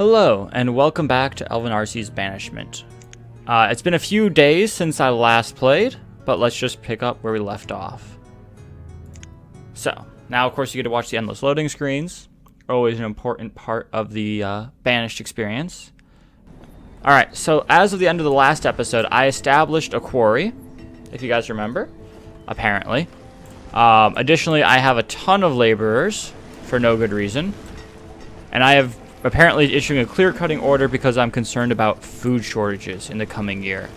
Hello, and welcome back to Elvan Arcy's Banishment. It's been a few days since I last played, but let's just pick up where we left off. So, now of course you get to watch the endless loading screens. Always an important part of the Banished experience. Alright, so as of the end of the last episode, I established a quarry, if you guys remember, apparently. Additionally, I have a ton of laborers, for no good reason. And I have apparently issuing a clear-cutting order because I'm concerned about food shortages in the coming year.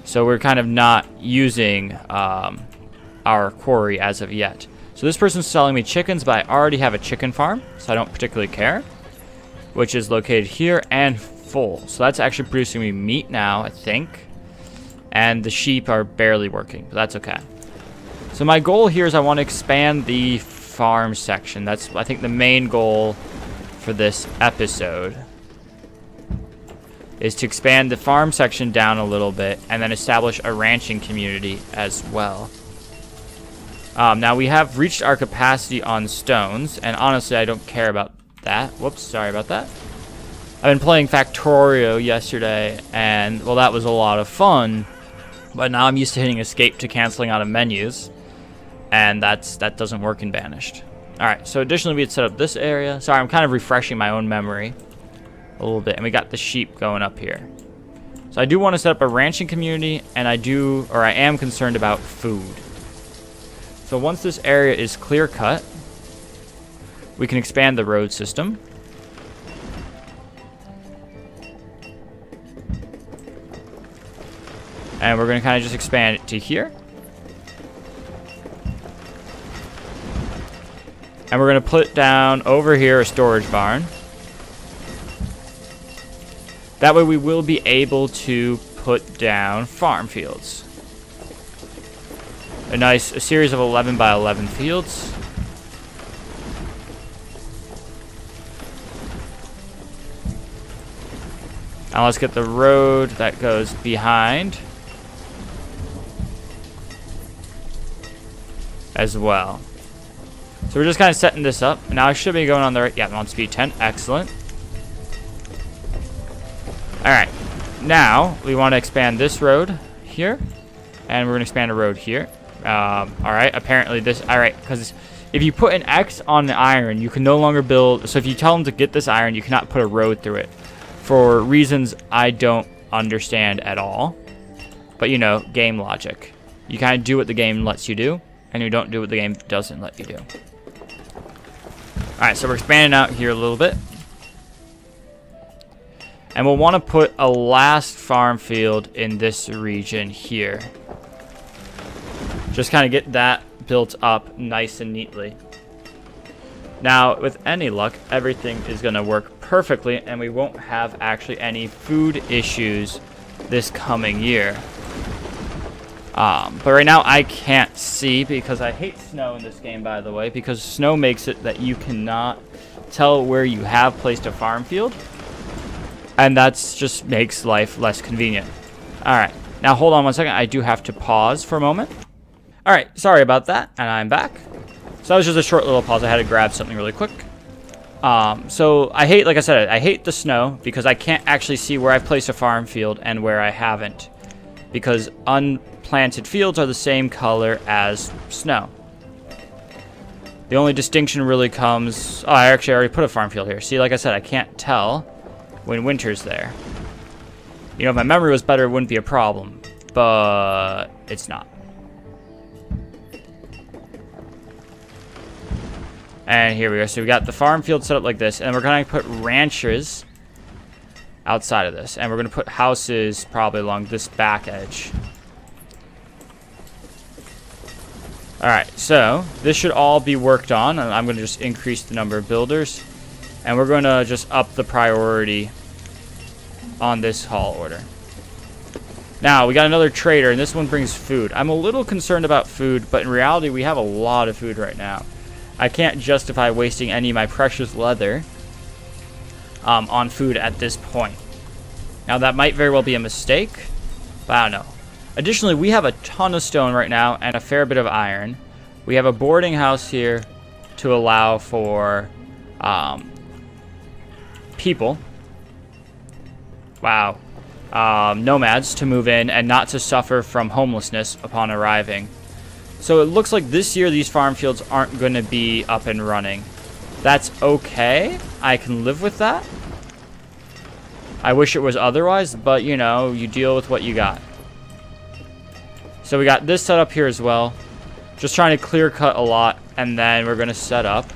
So we're kind of not using our quarry as of yet. So this person's selling me chickens, but I already have a chicken farm, so I don't particularly care. Which is located here and full. So that's actually producing me meat now, I think. And the sheep are barely working, but that's okay. So my goal here is I want to expand the farm section. That's, I think, the main goal for this episode is to expand the farm section down a little bit and then establish a ranching community as well. Now we have reached our capacity on stones, and honestly I don't care about that. Whoops, sorry about that. I've been playing Factorio yesterday, and well, that was a lot of fun, but now I'm used to hitting escape to canceling out of menus, and that doesn't work in Banished. Alright, so additionally we had set up this area. Sorry, I'm kind of refreshing my own memory a little bit. And we got the sheep going up here. So I do want to set up a ranching community, and I am concerned about food. So once this area is clear cut, we can expand the road system. And we're going to kind of just expand it to here. And we're going to put down over here a storage barn. That way we will be able to put down farm fields. A series of 11 by 11 fields. Now let's get the road that goes behind as well. So we're just kind of setting this up. Now I should be going on the right. Yeah, I'm on speed 10. Excellent. Alright. Now we want to expand this road here. And we're going to expand a road here. Alright. Apparently this. Alright. Because if you put an X on the iron, you can no longer build. So if you tell them to get this iron, you cannot put a road through it. For reasons I don't understand at all. But you know, game logic. You kind of do what the game lets you do. And you don't do what the game doesn't let you do. Alright, so we're expanding out here a little bit. And we'll want to put a last farm field in this region here. Just kind of get that built up nice and neatly. Now, with any luck, everything is going to work perfectly, and we won't have actually any food issues this coming year. But right now I can't see because I hate snow in this game, by the way, because snow makes it that you cannot tell where you have placed a farm field, and that's just makes life less convenient. Alright, now hold on one second. I do have to pause for a moment. Alright, sorry about that, and I'm back. So that was just a short little pause. I had to grab something really quick. So I hate, like I said, I hate the snow because I can't actually see where I've placed a farm field and where I haven't, because unplanted fields are the same color as snow. The only distinction really comes... Oh, I actually already put a farm field here. See, like I said, I can't tell when winter's there. You know, if my memory was better, it wouldn't be a problem. But it's not. And here we go. So we got the farm field set up like this. And we're going to put ranches outside of this. And we're going to put houses probably along this back edge. Alright, so this should all be worked on, and I'm going to just increase the number of builders, and we're going to just up the priority on this haul order. Now, we got another trader, and this one brings food. I'm a little concerned about food, but in reality, we have a lot of food right now. I can't justify wasting any of my precious leather on food at this point. Now, that might very well be a mistake, but I don't know. Additionally, we have a ton of stone right now and a fair bit of iron. We have a boarding house here to allow for people. Wow. Nomads to move in and not to suffer from homelessness upon arriving. So it looks like this year these farm fields aren't going to be up and running. That's okay. I can live with that. I wish it was otherwise, but you know, you deal with what you got. So we got this set up here as well. Just trying to clear cut a lot, and then we're going to set up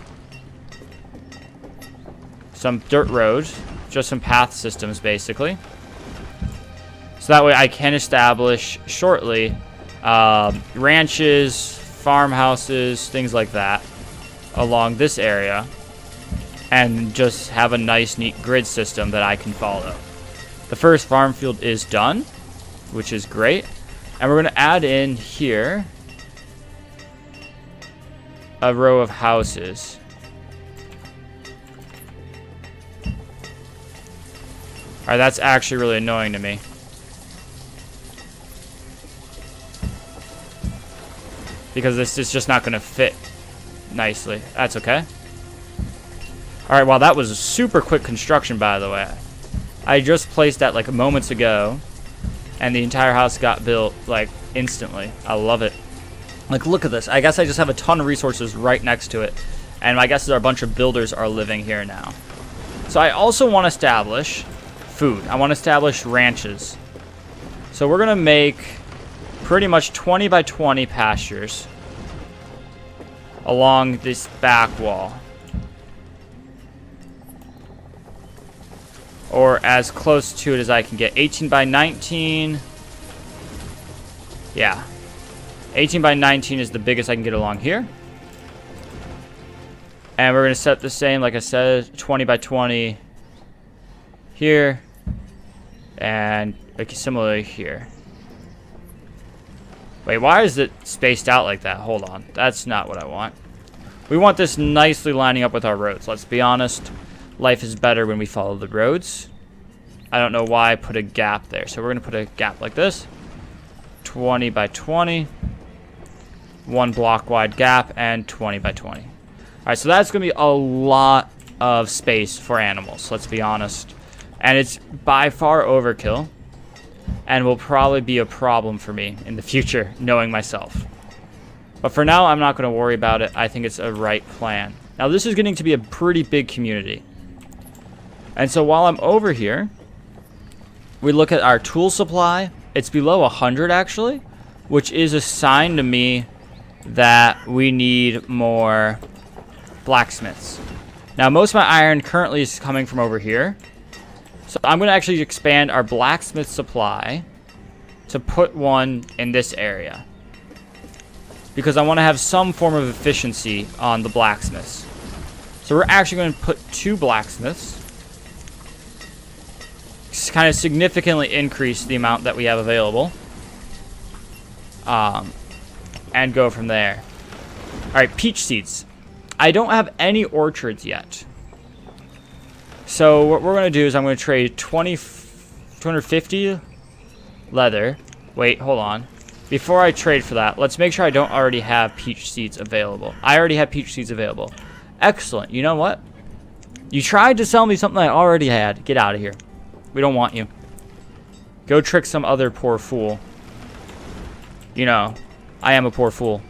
some dirt roads, just some path systems basically. So that way I can establish shortly ranches, farmhouses, things like that along this area, and just have a nice neat grid system that I can follow. The first farm field is done, which is great, and we're going to add in here a row of houses. Alright, that's actually really annoying to me. Because this is just not going to fit nicely. That's okay. Alright, well that was a super quick construction, by the way. I just placed that like moments ago, and the entire house got built like instantly. I love it. Like, look at this. I guess I just have a ton of resources right next to it, and my guess is a bunch of builders are living here now. So I also want to establish food. I want to establish ranches. So we're going to make pretty much 20 by 20 pastures along this back wall, or as close to it as I can get. 18 by 19. Yeah, 18 by 19 is the biggest I can get along here. And we're going to set the same, like I said, 20 by 20 here, and similarly here. Wait, why is it spaced out like that? Hold on. That's not what I want. We want this nicely lining up with our roads. Let's be honest. Life is better when we follow the roads. I don't know why I put a gap there. So we're going to put a gap like this. 20 by 20. One block wide gap and 20 by 20. Alright, so that's going to be a lot of space for animals. Let's be honest. And it's by far overkill, and will probably be a problem for me in the future, knowing myself. But for now, I'm not going to worry about it. I think it's a right plan. Now, this is getting to be a pretty big community. And so while I'm over here, we look at our tool supply. It's below 100, actually, which is a sign to me that we need more blacksmiths. Now, most of my iron currently is coming from over here. So I'm going to actually expand our blacksmith supply to put one in this area, because I want to have some form of efficiency on the blacksmiths. So we're actually going to put 2 blacksmiths. Kind of significantly increase the amount that we have available. And go from there. Alright, peach seeds. I don't have any orchards yet. So what we're going to do is I'm going to trade 250 leather. Wait, hold on. Before I trade for that, let's make sure I don't already have peach seeds available. I already have peach seeds available. Excellent. You know what? You tried to sell me something I already had. Get out of here. We don't want you. Go trick some other poor fool. You know, I am a poor fool.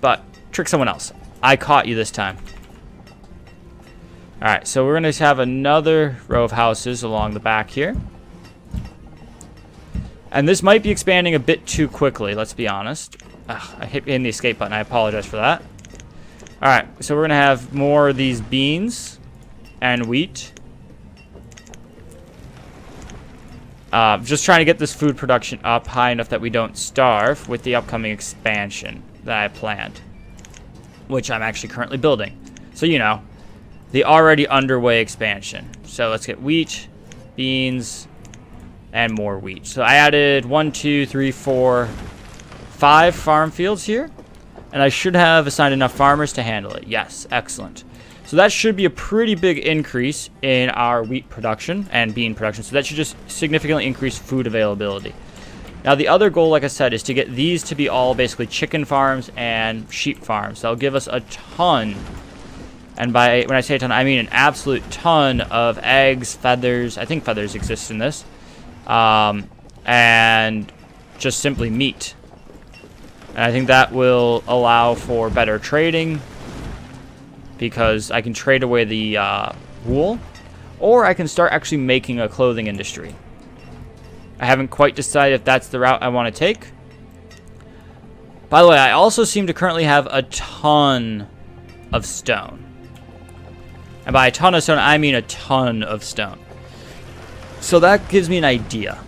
But trick someone else. I caught you this time. Alright, so we're going to have another row of houses along the back here. And this might be expanding a bit too quickly, let's be honest. I hit the escape button. I apologize for that. Alright, so we're going to have more of these beans and wheat. Just trying to get this food production up high enough that we don't starve with the upcoming expansion that I planned, which I'm actually currently building. So, you know, the already underway expansion. So let's get wheat, beans, and more wheat. So I added 1, 2, 3, 4, 5 farm fields here, and I should have assigned enough farmers to handle it. Yes, excellent. So that should be a pretty big increase in our wheat production and bean production. So that should just significantly increase food availability. Now the other goal, like I said, is to get these to be all basically chicken farms and sheep farms. That'll give us a ton And when I say a ton, I mean an absolute ton of eggs, feathers. I think feathers exist in this. And just simply meat. And I think that will allow for better trading, because I can trade away the wool, or I can start actually making a clothing industry. I haven't quite decided if that's the route I want to take. By the way, I also seem to currently have a ton of stone. And by a ton of stone, I mean a ton of stone. So that gives me an idea.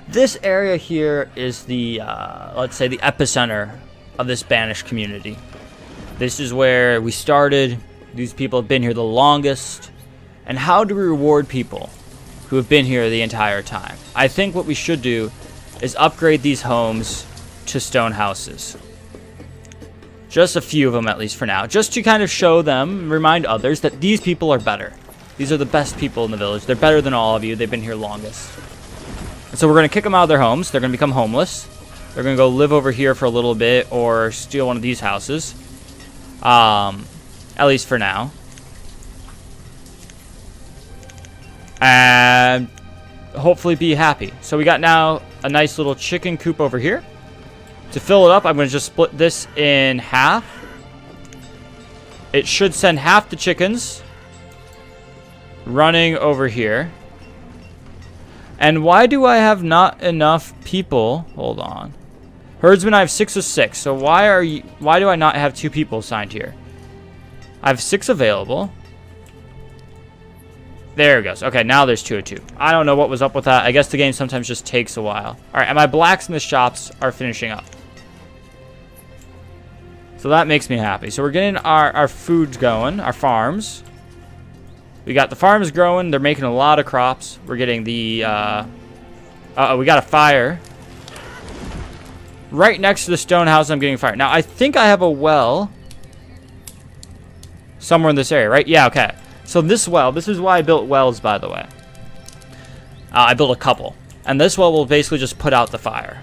This area here is the, let's say, the epicenter of this Banished community. This is where we started. These people have been here the longest. And how do we reward people who have been here the entire time? I think what we should do is upgrade these homes to stone houses. Just a few of them, at least for now. Just to kind of show them, remind others that these people are better. These are the best people in the village. They're better than all of you. They've been here longest. And so we're going to kick them out of their homes. They're going to become homeless. They're going to go live over here for a little bit, or steal one of these houses. At least for now. And hopefully be happy. So we got now a nice little chicken coop over here. To fill it up, I'm going to just split this in half. It should send half the chickens running over here. And why do I have not enough people? Hold on. Herdsman, I have 6 of 6. So why do I not have 2 people assigned here? I have 6 available. There it goes. Okay, now there's 2 of 2. I don't know what was up with that. I guess the game sometimes just takes a while. Alright, and my blacks in the shops are finishing up. So that makes me happy. So we're getting our foods going, our farms. We got the farms growing. They're making a lot of crops. We're getting the... we got a fire. Right next to the stone house, I'm getting fire. Now, I think I have a well somewhere in this area, right? Yeah, okay. So this well, this is why I built wells, by the way. I built a couple. And this well will basically just put out the fire.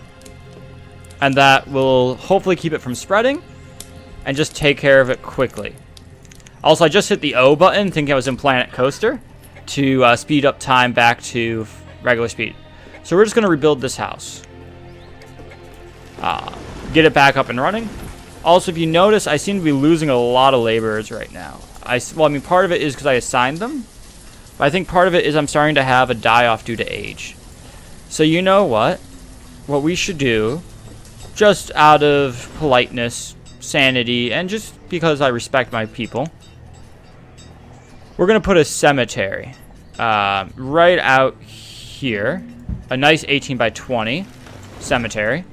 And that will hopefully keep it from spreading. And just take care of it quickly. Also, I just hit the O button, thinking I was in Planet Coaster, to speed up time back to regular speed. So we're just going to rebuild this house. Get it back up and running. Also, if you notice, I seem to be losing a lot of laborers right now. Well, I mean, part of it is because I assigned them. But I think part of it is I'm starting to have a die-off due to age. So you know what? What we should do, just out of politeness, sanity, and just because I respect my people, we're going to put a cemetery right out here. A nice 18 by 20 cemetery.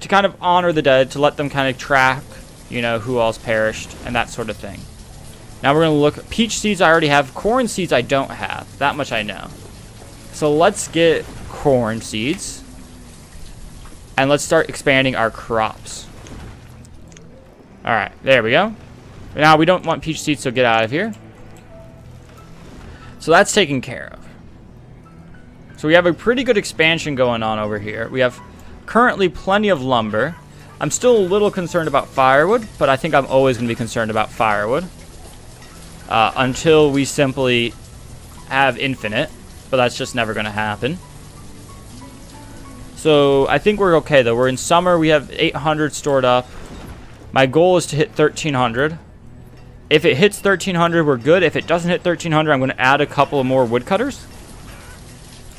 To kind of honor the dead, to let them kind of track, you know, who else perished, and that sort of thing. Now we're going to look. Peach seeds I already have. Corn seeds I don't have. That much I know. So let's get corn seeds. And let's start expanding our crops. Alright, there we go. Now we don't want peach seeds, so get out of here. So that's taken care of. So we have a pretty good expansion going on over here. We have currently plenty of lumber. I'm still a little concerned about firewood, but I think I'm always going to be concerned about firewood. Until we simply have infinite, but that's just never going to happen. So I think we're okay, though. We're in summer. We have 800 stored up. My goal is to hit 1,300. If it hits 1,300, we're good. If it doesn't hit 1,300, I'm going to add a couple of more woodcutters.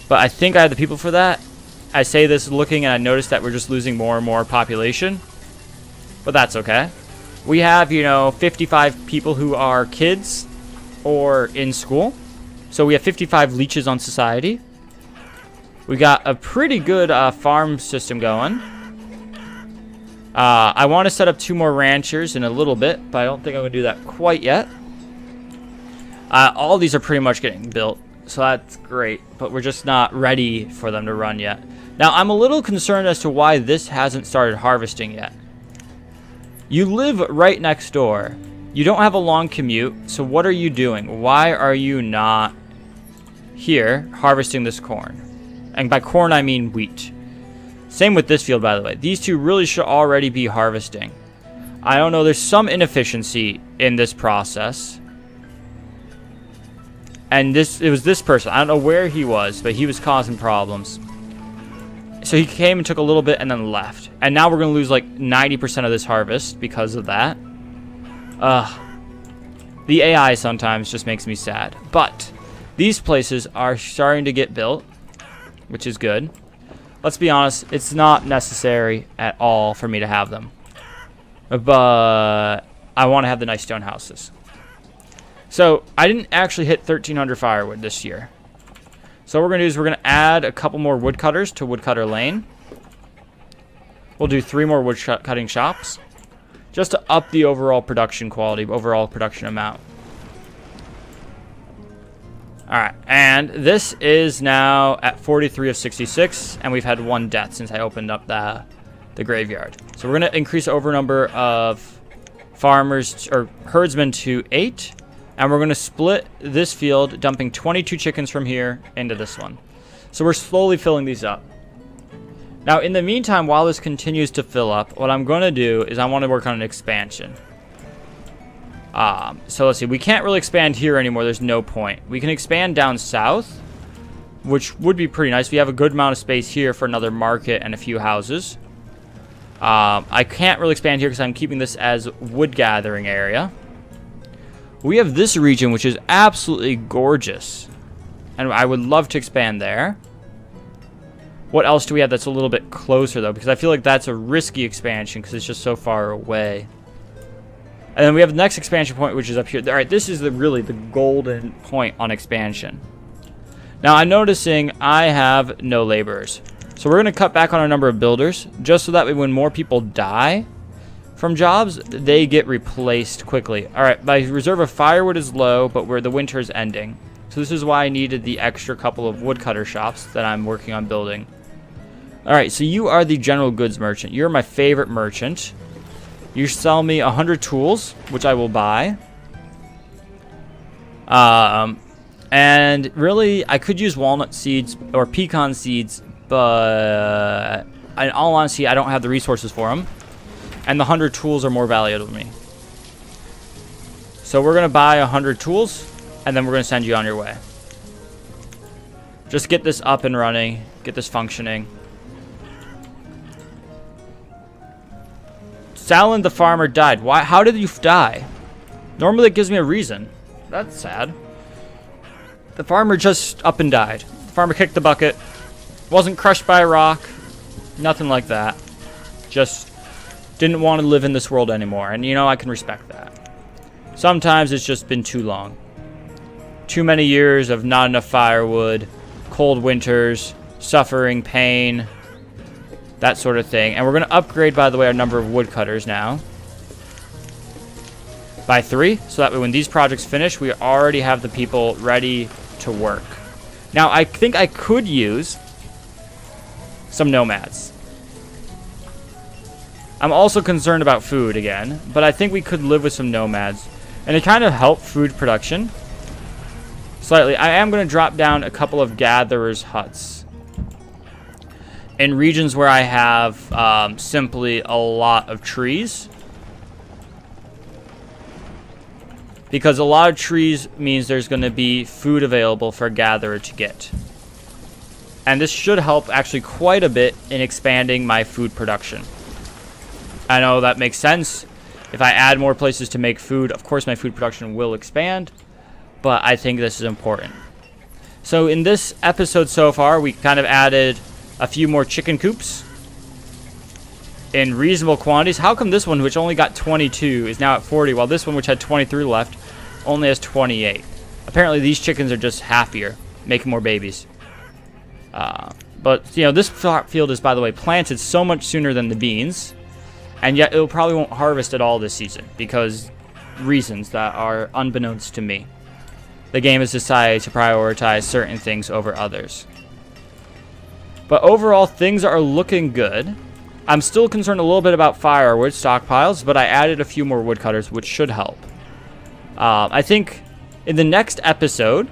But I think I have the people for that. I say this looking, and I notice that we're just losing more and more population. But that's okay. We have, you know, 55 people who are kids or in school. So we have 55 leeches on society. We got a pretty good farm system going. I want to set up 2 more ranchers in a little bit, but I don't think I'm going to do that quite yet. All these are pretty much getting built, so that's great, but we're just not ready for them to run yet. Now, I'm a little concerned as to why this hasn't started harvesting yet. You live right next door. You don't have a long commute, so what are you doing? Why are you not here harvesting this corn? And by corn, I mean wheat. Same with this field, by the way. These two really should already be harvesting. I don't know. There's some inefficiency in this process. And it was this person. I don't know where he was, but he was causing problems. So he came and took a little bit and then left. And now we're going to lose like 90% of this harvest because of that. The AI sometimes just makes me sad. But these places are starting to get built, which is good. Let's be honest, it's not necessary at all for me to have them. But I want to have the nice stone houses. So I didn't actually hit 1,300 firewood this year. So what we're going to do is we're going to add a couple more woodcutters to Woodcutter Lane. We'll do 3 more wood cutting shops, just to up the overall production quality, overall production amount. Alright, and this is now at 43 of 66, and we've had 1 death since I opened up the graveyard. So we're going to increase the over number of farmers, or herdsmen, to 8. And we're going to split this field, dumping 22 chickens from here into this one. So we're slowly filling these up. Now, in the meantime, while this continues to fill up, what I'm going to do is I want to work on an expansion. So let's see. We can't really expand here anymore. There's no point. We can expand down south, which would be pretty nice. We have a good amount of space here for another market and a few houses. I can't really expand here because I'm keeping this as wood gathering area. We have this region, which is absolutely gorgeous. And I would love to expand there. What else do we have that's a little bit closer, though? Because I feel like that's a risky expansion because it's just so far away. And then we have the next expansion point, which is up here. All right, this is really the golden point on expansion. Now, I'm noticing I have no laborers. So we're going to cut back on our number of builders, just so that way when more people die from jobs, they get replaced quickly. All right, my reserve of firewood is low, but where the winter is ending. So this is why I needed the extra couple of woodcutter shops that I'm working on building. All right, so you are the general goods merchant. You're my favorite merchant. You sell me 100 tools, which I will buy. And really, I could use walnut seeds or pecan seeds, but in all honesty, I don't have the resources for them. And the 100 tools are more valuable to me. So we're going to buy 100 tools, and then we're going to send you on your way. Just get this up and running. Get this functioning. Salin the farmer died. Why? How did you die? Normally it gives me a reason. That's sad. The farmer just up and died. The farmer kicked the bucket. Wasn't crushed by a rock. Nothing like that. Just didn't want to live in this world anymore. And, you know, I can respect that. Sometimes it's just been too long. Too many years of not enough firewood, cold winters, suffering, pain, that sort of thing. And we're going to upgrade, by the way, our number of woodcutters now by 3. So that way when these projects finish, we already have the people ready to work. Now, I think I could use some nomads. I'm also concerned about food again, but I think we could live with some nomads. And it kind of help food production slightly. I am going to drop down a couple of gatherers' huts in regions where I have simply a lot of trees. Because a lot of trees means there's going to be food available for a gatherer to get. And this should help actually quite a bit in expanding my food production. I know that makes sense. If I add more places to make food, of course my food production will expand. But I think this is important. So in this episode so far, we kind of added a few more chicken coops in reasonable quantities. How come this one, which only got 22, is now at 40, while this one, which had 23 left, only has 28? Apparently these chickens are just happier, making more babies. But, you know, this field is, by the way, planted so much sooner than the beans. And yet it probably won't harvest at all this season because reasons that are unbeknownst to me. The game has decided to prioritize certain things over others. But overall, things are looking good. I'm still concerned a little bit about firewood stockpiles, but I added a few more woodcutters, which should help. I think in the next episode,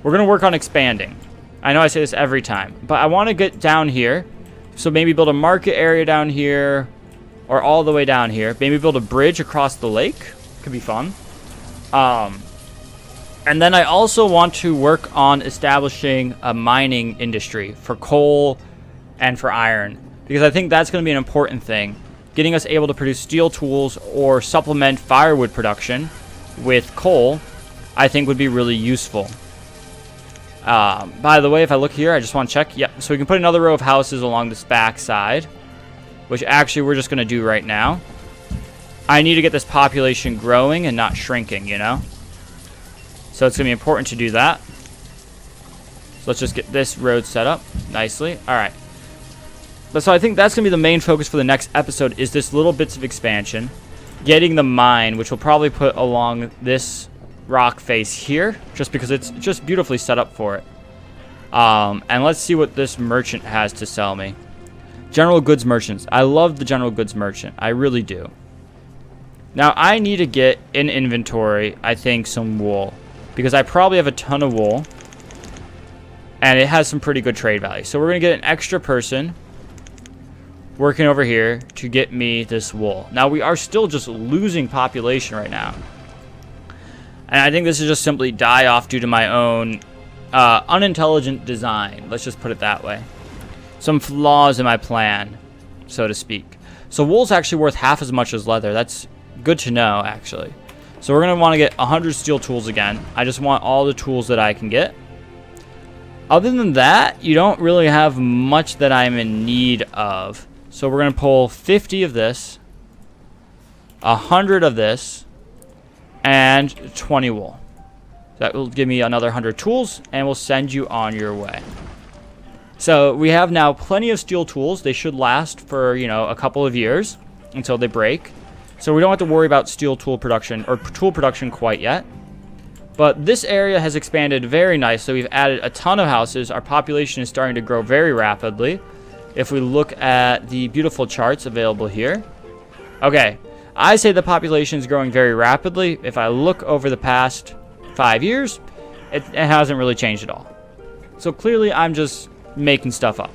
we're going to work on expanding. I know I say this every time, but I want to get down here. So maybe build a market area down here. or all the way down here. Maybe build a bridge across the lake. Could be fun. And then I also want to work on establishing a mining industry for coal and for iron, because I think that's going to be an important thing. Getting us able to produce steel tools or supplement firewood production with coal, I think would be really useful. By the way, if I look here, I just want to check. Yep, so we can put another row of houses along this back side, which actually we're just going to do right now. I need to get this population growing and not shrinking, you know? So it's going to be important to do that. So let's just get this road set up nicely. All right. So I think that's going to be the main focus for the next episode, is this little bits of expansion. Getting the mine, which we'll probably put along this rock face here, just because it's just beautifully set up for it. And let's see what this merchant has to sell me. General goods merchants. I love the general goods merchant. I really do. Now, I need to get in inventory, I think, some wool, because I probably have a ton of wool, and it has some pretty good trade value. So we're going to get an extra person working over here to get me this wool. Now, we are still just losing population right now, and I think this is just simply die off due to my own unintelligent design. Let's just put it that way. Some flaws in my plan, so to speak. So wool's actually worth half as much as leather. That's good to know, actually. So we're going to want to get 100 steel tools again. I just want all the tools that I can get. Other than that, you don't really have much that I'm in need of. So we're going to pull 50 of this, 100 of this, and 20 wool. That will give me another 100 tools, and we'll send you on your way. So we have now plenty of steel tools. They should last for, you know, a couple of years until they break. So we don't have to worry about steel tool production or tool production quite yet. But this area has expanded very nicely. We've added a ton of houses. Our population is starting to grow very rapidly. If we look at the beautiful charts available here. Okay, I say the population is growing very rapidly. If I look over the past 5 years, it hasn't really changed at all. So clearly I'm just making stuff up.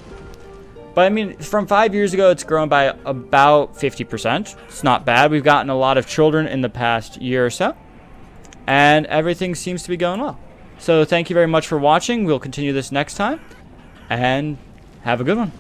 But I mean, from 5 years ago, it's grown by about 50%. It's not bad. We've gotten a lot of children in the past year or so, and everything seems to be going well. So thank you very much for watching. We'll continue this next time, and have a good one.